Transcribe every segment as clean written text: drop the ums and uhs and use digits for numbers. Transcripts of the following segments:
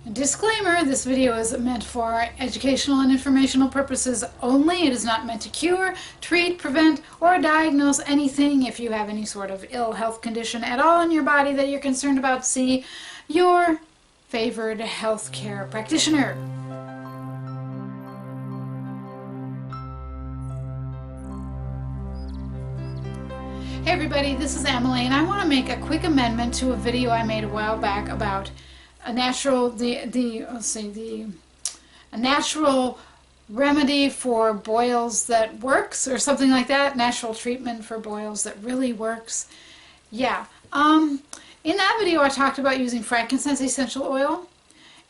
Disclaimer, this video is meant for educational and informational purposes only. It is not meant to cure, treat, prevent, or diagnose anything. If you have any sort of ill health condition at all in your body that you're concerned about, see your favored healthcare practitioner. Hey everybody, this is Emily, and I want to make a quick amendment to a video I made a while back about a natural a natural remedy for boils that works, or something like that. Natural treatment for boils that really works. Yeah. In that video I talked about using frankincense essential oil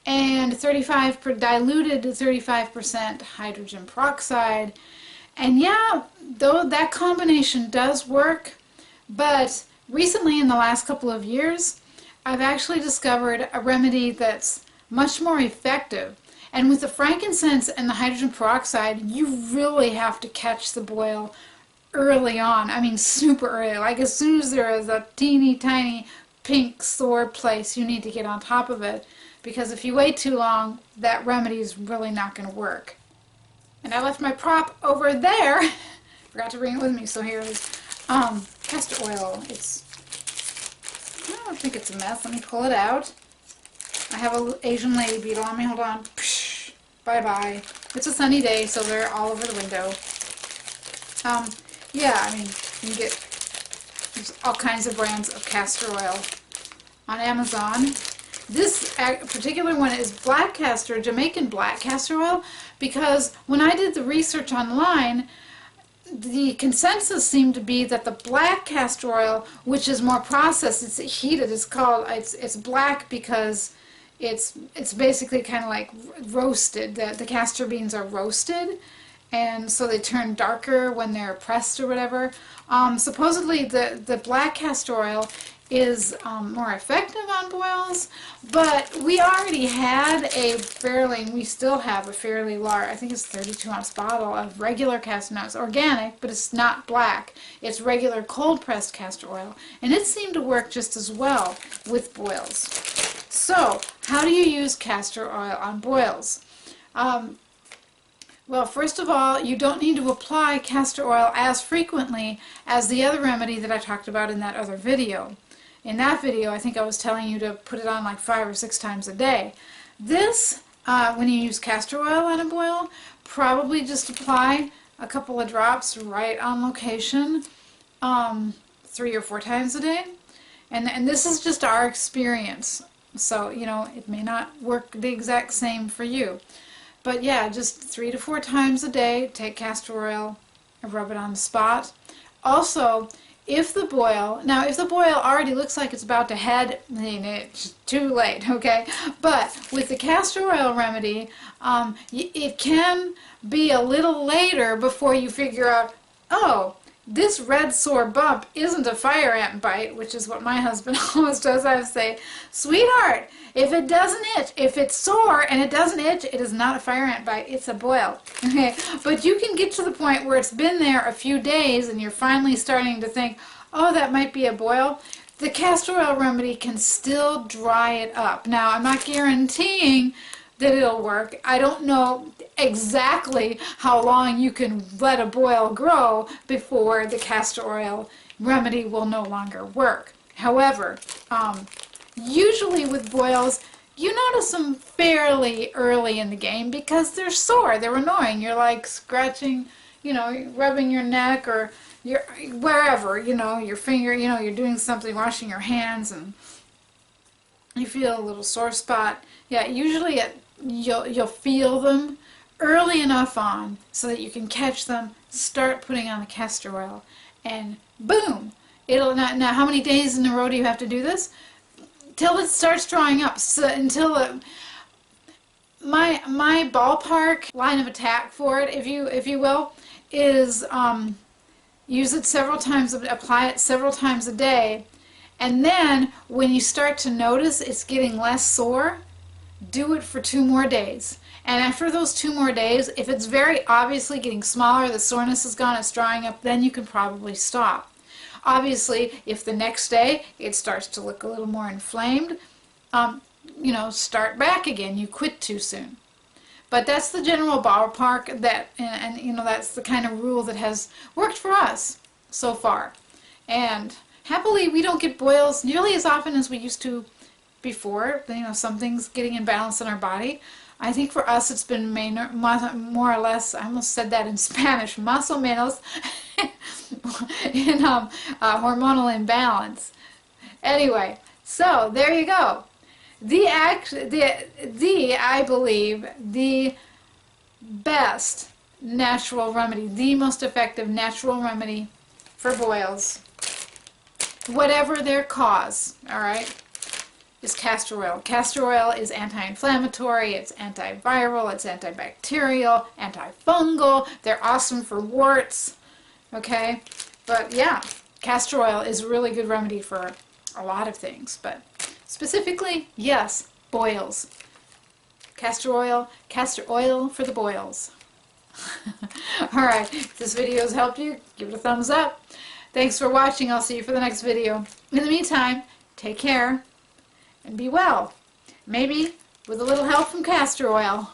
and diluted 35% hydrogen peroxide. And yeah, though that combination does work, but recently in the last couple of years I've actually discovered a remedy that's much more effective. And with the frankincense and the hydrogen peroxide, you really have to catch the boil early on. I mean, super early. Like as soon as there is a teeny tiny pink sore place, you need to get on top of it. Because if you wait too long, that remedy is really not going to work. And I left my prop over there. Forgot to bring it with me, so here it is. Castor oil. I don't think it's a mess. Let me pull it out. I have an Asian lady beetle on me. Hold on. Bye-bye. It's a sunny day, so they're all over the window. Yeah, I mean, you can get all kinds of brands of castor oil on Amazon. This particular one is black castor, Jamaican black castor oil, because when I did the research online, the consensus seemed to be that the black castor oil, which is more processed, it's heated, it's black because it's basically kind of like roasted. The castor beans are roasted, and so they turn darker when they're pressed or whatever. Supposedly the black castor oil is more effective on boils, but we already had we still have a fairly large, I think it's 32-ounce bottle of regular castor oil. It's organic, but it's not black. It's regular cold-pressed castor oil, and it seemed to work just as well with boils. So, how do you use castor oil on boils? Well, first of all, you don't need to apply castor oil as frequently as the other remedy that I talked about in that other video. In that video, I think I was telling you to put it on like 5 or 6 times a day. This, when you use castor oil on a boil, probably just apply a couple of drops right on location 3 or 4 times a day. And this is just our experience. So, you know, it may not work the exact same for you. But yeah, just 3 to 4 times a day, take castor oil and rub it on the spot. Also, if the boil already looks like it's about to head, then it's too late, okay? But with the castor oil remedy, it can be a little later before you figure out, oh, this red sore bump isn't a fire ant bite, which is what my husband always does. I say, sweetheart, if it doesn't itch, if it's sore and it doesn't itch, it is not a fire ant bite, it's a boil. Okay, but you can get to the point where it's been there a few days and you're finally starting to think, oh, that might be a boil. The castor oil remedy can still dry it up. Now, I'm not guaranteeing that it'll work. I don't know exactly how long you can let a boil grow before the castor oil remedy will no longer work. However, usually with boils, you notice them fairly early in the game because they're sore, they're annoying. You're like scratching, you know, rubbing your neck or wherever, you know, your finger, you know, you're doing something, washing your hands, and you feel a little sore spot. Yeah, usually you'll feel them early enough on so that you can catch them, start putting on the castor oil, and boom! It'll now how many days in a row do you have to do this? Till it starts drying up. So until my ballpark line of attack for it, if you will, is use it several times, apply it several times a day, and then when you start to notice it's getting less sore, do it for 2 more days. And after those 2 more days, if it's very obviously getting smaller, the soreness is gone, it's drying up, then you can probably stop. Obviously, if the next day it starts to look a little more inflamed, you know, start back again. You quit too soon. But that's the general ballpark that, and you know, that's the kind of rule that has worked for us so far. And happily, we don't get boils nearly as often as we used to before. You know, something's getting imbalanced in our body. I think for us it's been more or less, I almost said that in Spanish, más o menos, in hormonal imbalance. Anyway, so there you go. I believe, the best natural remedy, the most effective natural remedy for boils, whatever their cause, alright, is castor oil. Castor oil is anti-inflammatory, it's antiviral, it's antibacterial, antifungal. They're awesome for warts, okay? But yeah, castor oil is a really good remedy for a lot of things, but specifically, yes, boils. Castor oil for the boils. Alright, if this video has helped you, give it a thumbs up. Thanks for watching. I'll see you for the next video. In the meantime, take care and be well. Maybe with a little help from castor oil.